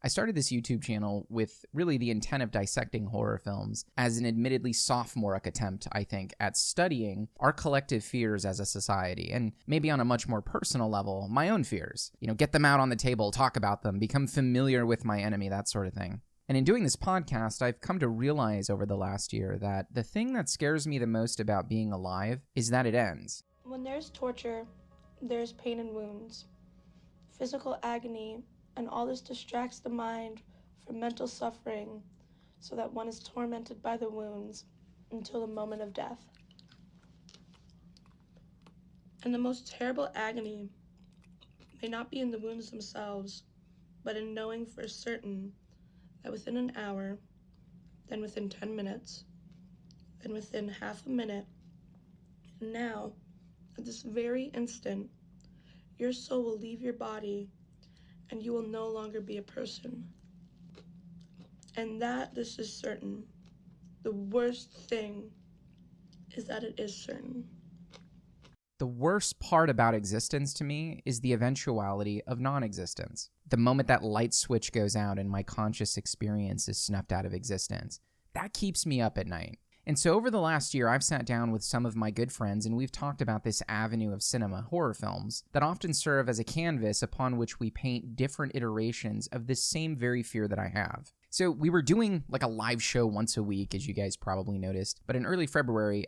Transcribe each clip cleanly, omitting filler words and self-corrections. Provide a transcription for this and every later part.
started this YouTube channel with really the intent of dissecting horror films as an admittedly sophomoric attempt, I think, at studying our collective fears as a society, and maybe on a much more personal level, my own fears. Get them out on the table, talk about them, become familiar with my enemy, that sort of thing. And in doing this podcast, I've come to realize over the last year that the thing that scares me the most about being alive is that it ends. When there's torture, there's pain and wounds, physical agony, and all this distracts the mind from mental suffering so that one is tormented by the wounds until the moment of death. And the most terrible agony may not be in the wounds themselves, but in knowing for certain that within an hour, then within 10 minutes, then within half a minute, and now, at this very instant, your soul will leave your body and you will no longer be a person. And that this is certain. The worst thing is that it is certain. The worst part about existence to me is the eventuality of non-existence. The moment that light switch goes out and my conscious experience is snuffed out of existence, that keeps me up at night. And so over the last year, I've sat down with some of my good friends and we've talked about this avenue of cinema, horror films, that often serve as a canvas upon which we paint different iterations of this same very fear that I have. So we were doing like a live show once a week, as you guys probably noticed, but in early February,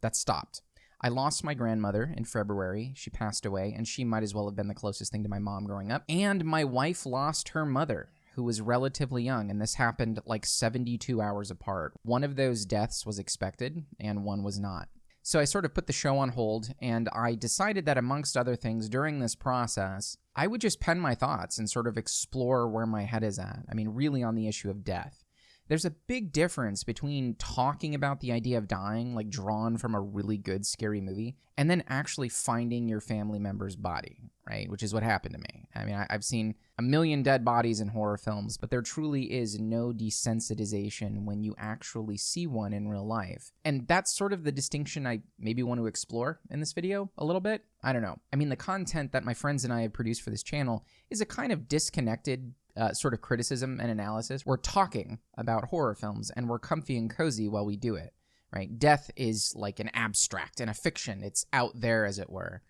that stopped. I lost my grandmother in February. She passed away, and she might as well have been the closest thing to my mom growing up. And my wife lost her mother, who was relatively young, and this happened like 72 hours apart. One of those deaths was expected, and one was not. So I sort of put the show on hold, and I decided that amongst other things during this process, I would just pen my thoughts and sort of explore where my head is at. I mean, really on the issue of death. There's a big difference between talking about the idea of dying, like drawn from a really good, scary movie, and then actually finding your family member's body, right? Which is what happened to me. I mean, I've seen a million dead bodies in horror films, but there truly is no desensitization when you actually see one in real life. And that's sort of the distinction I maybe want to explore in this video a little bit. I don't know. I mean, the content that my friends and I have produced for this channel is a kind of disconnected sort of criticism and analysis. We're talking about horror films and we're comfy and cozy while we do it, right? Death is like an abstract and a fiction. It's out there, as it were.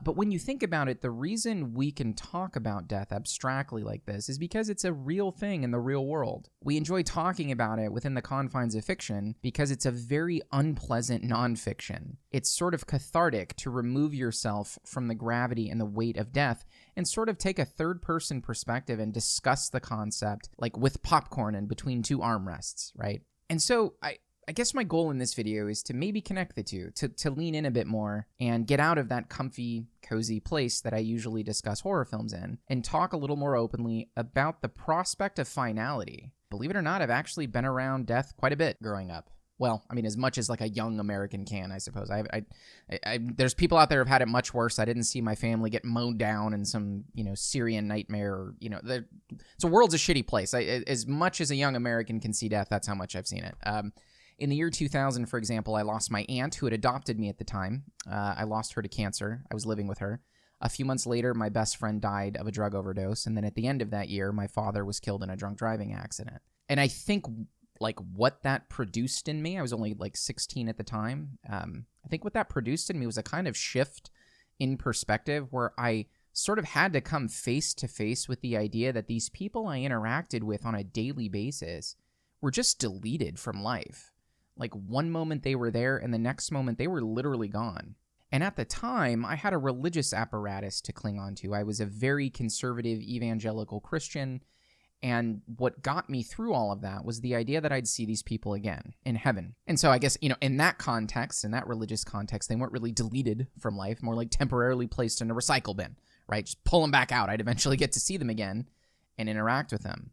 But when you think about it, the reason we can talk about death abstractly like this is because it's a real thing in the real world. We enjoy talking about it within the confines of fiction because it's a very unpleasant nonfiction. It's sort of cathartic to remove yourself from the gravity and the weight of death and sort of take a third-person perspective and discuss the concept like with popcorn and between two armrests, right? And so I guess my goal in this video is to maybe connect the two, to lean in a bit more and get out of that comfy, cozy place that I usually discuss horror films in and talk a little more openly about the prospect of finality. Believe it or not, I've actually been around death quite a bit growing up. Well, I mean, as much as like a young American can, I suppose. There's people out there who've had it much worse. I didn't see my family get mowed down in some, Syrian nightmare. So world's a shitty place. As much as a young American can see death, that's how much I've seen it. In the year 2000, for example, I lost my aunt who had adopted me at the time. I lost her to cancer. I was living with her. A few months later, my best friend died of a drug overdose. And then at the end of that year, my father was killed in a drunk driving accident. And I think like what that produced in me, I was only like 16 at the time. I think what that produced in me was a kind of shift in perspective where I sort of had to come face to face with the idea that these people I interacted with on a daily basis were just deleted from life. Like one moment they were there and the next moment they were literally gone. And at the time, I had a religious apparatus to cling on to. I was a very conservative evangelical Christian. And what got me through all of that was the idea that I'd see these people again in heaven. And so I guess, in that context, in that religious context, they weren't really deleted from life, more like temporarily placed in a recycle bin, right? Just pull them back out. I'd eventually get to see them again and interact with them.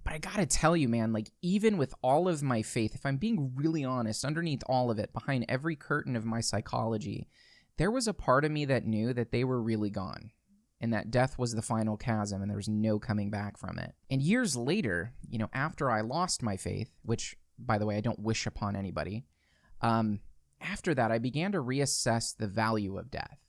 But I gotta tell you, man, like even with all of my faith, if I'm being really honest, underneath all of it, behind every curtain of my psychology, there was a part of me that knew that they were really gone and that death was the final chasm and there was no coming back from it. And years later, after I lost my faith, which, by the way, I don't wish upon anybody, after that, I began to reassess the value of death,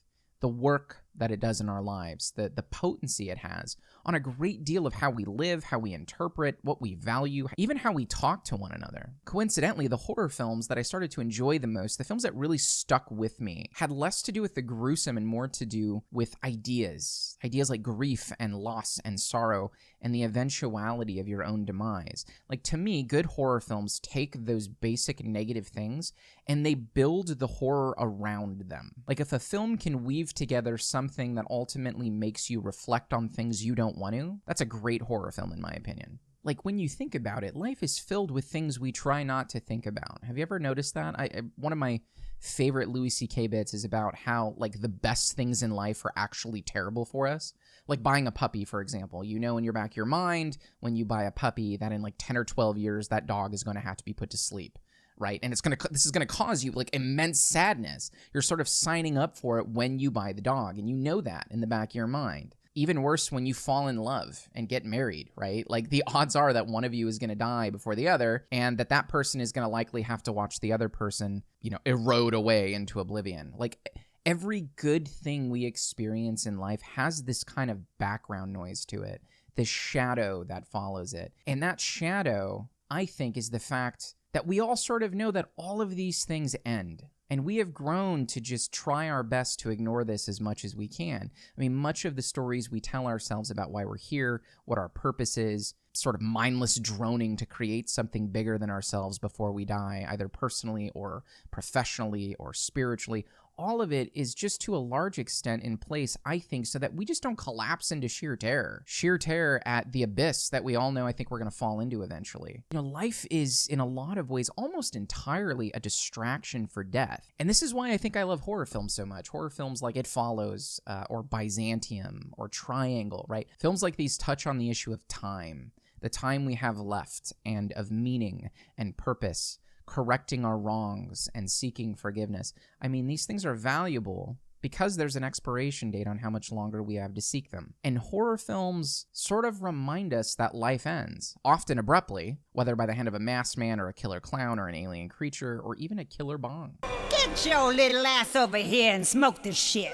the work, that it does in our lives, the potency it has on a great deal of how we live, how we interpret, what we value, even how we talk to one another. Coincidentally, the horror films that I started to enjoy the most, the films that really stuck with me, had less to do with the gruesome and more to do with ideas like grief and loss and sorrow and the eventuality of your own demise. Like, to me, good horror films take those basic negative things and they build the horror around them. Like, if a film can weave together something that ultimately makes you reflect on things you don't want to, that's a great horror film in my opinion. Like, when you think about it, life is filled with things we try not to think about. Have you ever noticed that? One of my favorite Louis C.K. bits is about how, like, the best things in life are actually terrible for us. Like buying a puppy, for example. You know in your back of your mind, when you buy a puppy, that in like 10 or 12 years, that dog is going to have to be put to sleep, right? And this is going to cause you, like, immense sadness. You're sort of signing up for it when you buy the dog, and you know that in the back of your mind. Even worse when you fall in love and get married, right? Like, the odds are that one of you is going to die before the other, and that person is going to likely have to watch the other person, erode away into oblivion. Like, every good thing we experience in life has this kind of background noise to it, this shadow that follows it. And that shadow, I think, is the fact that we all sort of know that all of these things end. And we have grown to just try our best to ignore this as much as we can. I mean, much of the stories we tell ourselves about why we're here, what our purpose is, sort of mindless droning to create something bigger than ourselves before we die, either personally or professionally or spiritually, all of it is just to a large extent in place, I think, so that we just don't collapse into sheer terror at the abyss that we all know I think we're going to fall into eventually. Life is, in a lot of ways, almost entirely a distraction for death. And this is why I think I love horror films so much. Horror films like It Follows, or Byzantium, or Triangle, right? Films like these touch on the issue of time, the time we have left, and of meaning and purpose, correcting our wrongs and seeking forgiveness. I mean, these things are valuable because there's an expiration date on how much longer we have to seek them. And horror films sort of remind us that life ends, often abruptly, whether by the hand of a masked man or a killer clown or an alien creature or even a killer bong. Get your little ass over here and smoke this shit.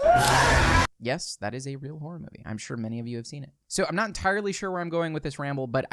Yes, that is a real horror movie. I'm sure many of you have seen it. So I'm not entirely sure where I'm going with this ramble, but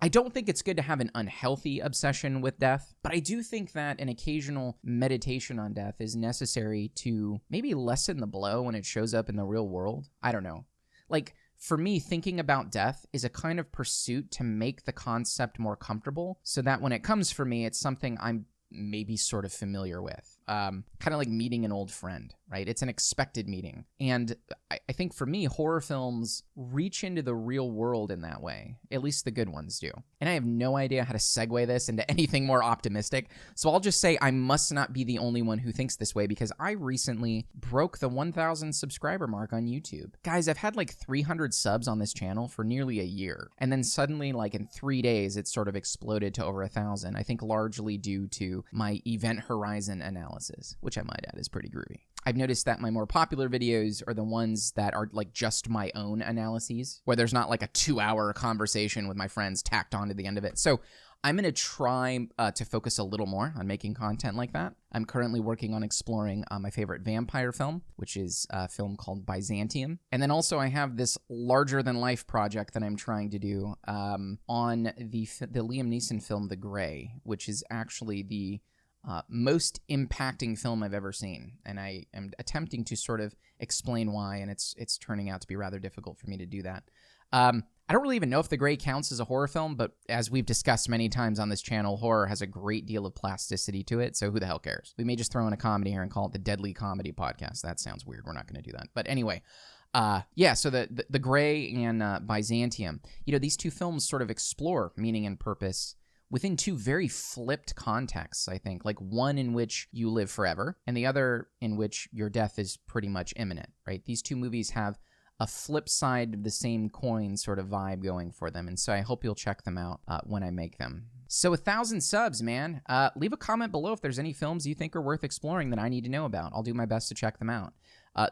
I don't think it's good to have an unhealthy obsession with death, but I do think that an occasional meditation on death is necessary to maybe lessen the blow when it shows up in the real world. I don't know. Like, for me, thinking about death is a kind of pursuit to make the concept more comfortable so that when it comes for me, it's something I'm maybe sort of familiar with. Kind of like meeting an old friend, right? It's an expected meeting. And I think for me, horror films reach into the real world in that way. At least the good ones do. And I have no idea how to segue this into anything more optimistic. So I'll just say I must not be the only one who thinks this way, because I recently broke the 1,000 subscriber mark on YouTube. Guys, I've had like 300 subs on this channel for nearly a year. And then suddenly, like in 3 days, it sort of exploded to over 1,000. I think largely due to my Event Horizon analysis, which I might add is pretty groovy. I've noticed that my more popular videos are the ones that are like just my own analyses, where there's not like a 2-hour conversation with my friends tacked on to the end of it. So I'm going to try to focus a little more on making content like that. I'm currently working on exploring my favorite vampire film, which is a film called Byzantium. And then also I have this larger-than-life project that I'm trying to do on the Liam Neeson film The Grey, which is actually the most impacting film I've ever seen, and I am attempting to sort of explain why, and it's turning out to be rather difficult for me to do that. I don't really even know if The Grey counts as a horror film, but as we've discussed many times on this channel, horror has a great deal of plasticity to it, so who the hell cares? We may just throw in a comedy here and call it the Deadly Comedy Podcast. That sounds weird. We're not going to do that. But anyway, so the Grey and Byzantium, these two films sort of explore meaning and purpose within two very flipped contexts, I think. Like one in which you live forever, and the other in which your death is pretty much imminent, right? These two movies have a flip side of the same coin sort of vibe going for them, and so I hope you'll check them out when I make them. So 1,000 subs, man. Leave a comment below if there's any films you think are worth exploring that I need to know about. I'll do my best to check them out.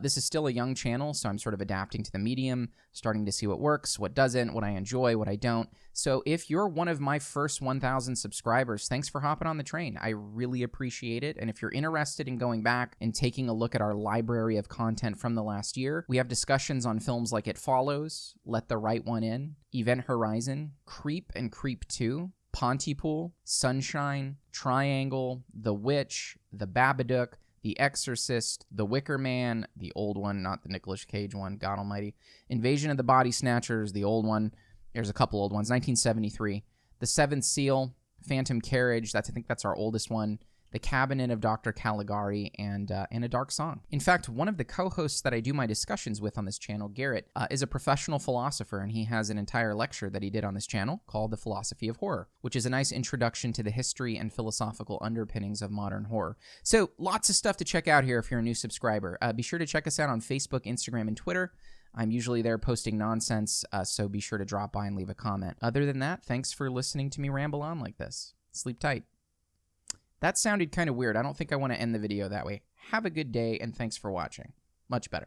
This is still a young channel, so I'm sort of adapting to the medium, starting to see what works, what doesn't, what I enjoy, what I don't. So if you're one of my first 1,000 subscribers, thanks for hopping on the train. I really appreciate it. And if you're interested in going back and taking a look at our library of content from the last year, we have discussions on films like It Follows, Let the Right One In, Event Horizon, Creep and Creep 2, Pontypool, Sunshine, Triangle, The Witch, The Babadook, The Exorcist, The Wicker Man, the old one, not the Nicolas Cage one, God almighty, Invasion of the Body Snatchers, the old one, there's a couple old ones, 1973, The Seventh Seal, Phantom Carriage, I think that's our oldest one, The Cabinet of Dr. Caligari, and A Dark Song. In fact, one of the co-hosts that I do my discussions with on this channel, Garrett, is a professional philosopher, and he has an entire lecture that he did on this channel called The Philosophy of Horror, which is a nice introduction to the history and philosophical underpinnings of modern horror. So lots of stuff to check out here if you're a new subscriber. Be sure to check us out on Facebook, Instagram, and Twitter. I'm usually there posting nonsense, so be sure to drop by and leave a comment. Other than that, thanks for listening to me ramble on like this. Sleep tight. That sounded kind of weird. I don't think I want to end the video that way. Have a good day, and thanks for watching. Much better.